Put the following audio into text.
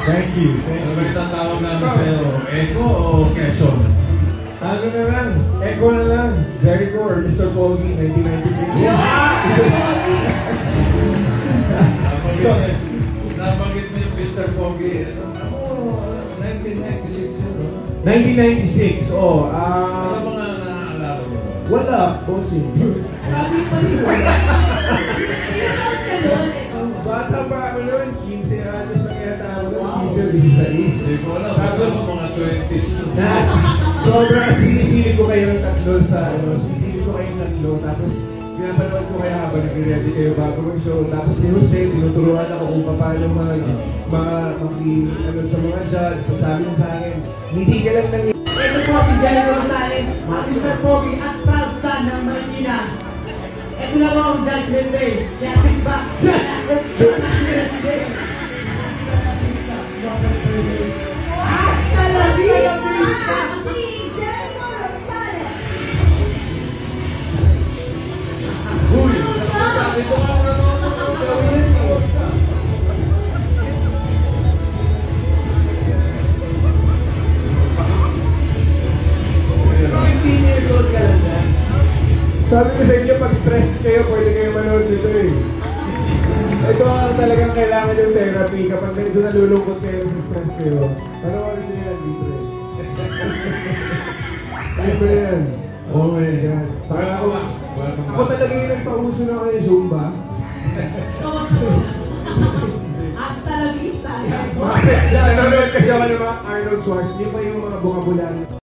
Thank you. Ano ba itatawag namin sa'yo? Echo o Quezon? Ano na lang? Echo na lang. Jericho or Mr. Pogi, 1996. Nabanggit mo yung Mr. Pogi. Ano, 1996 yun, no? 1996, oh. Ano mga naaalala mo? Wala, bossing. Grabe pa rin. Bata pa ako noon, 15 anos na kaya tawag ko, 15, 16. Hindi ko alam, basta mo mga 20s. Sobrang sinisilip ko kayo ng tatlo sa sisilip ko kayong tatlo, tapos pinapanood ko kayo habang nag-ready kayo bago mag-show. Tapos si Jose, tinuturuan ako kung paano sa mga judge. So sabi mo sa akin, hindi ka lang nang... Ito po si Jerry Rosales, Mr. Pogi at proud son ng Manila. Ito na po ang Judgment Day. Kaya sit back. Judgment Day. Hasta la vista! Guillermo Rosales! Uy! Sabi ko nga nanonood gawin mo. 15 years old ka lang na. Sabi ko sa inyo, pag stressed kayo, pwede kayo manood dito eh. Ito ang talagang kailangan yung therapy. Kapag medyo nalulungkot kayo sa stress kayo, panoorin nyo yan dito eh. Dito yan. Oh my God. Parang ako talaga yung nagpauso na kayo Zumba. Hasta la vista! Nanonood kasi ako ng mga Arnold Schwarzenegger, yung pa yung mga bukabulan.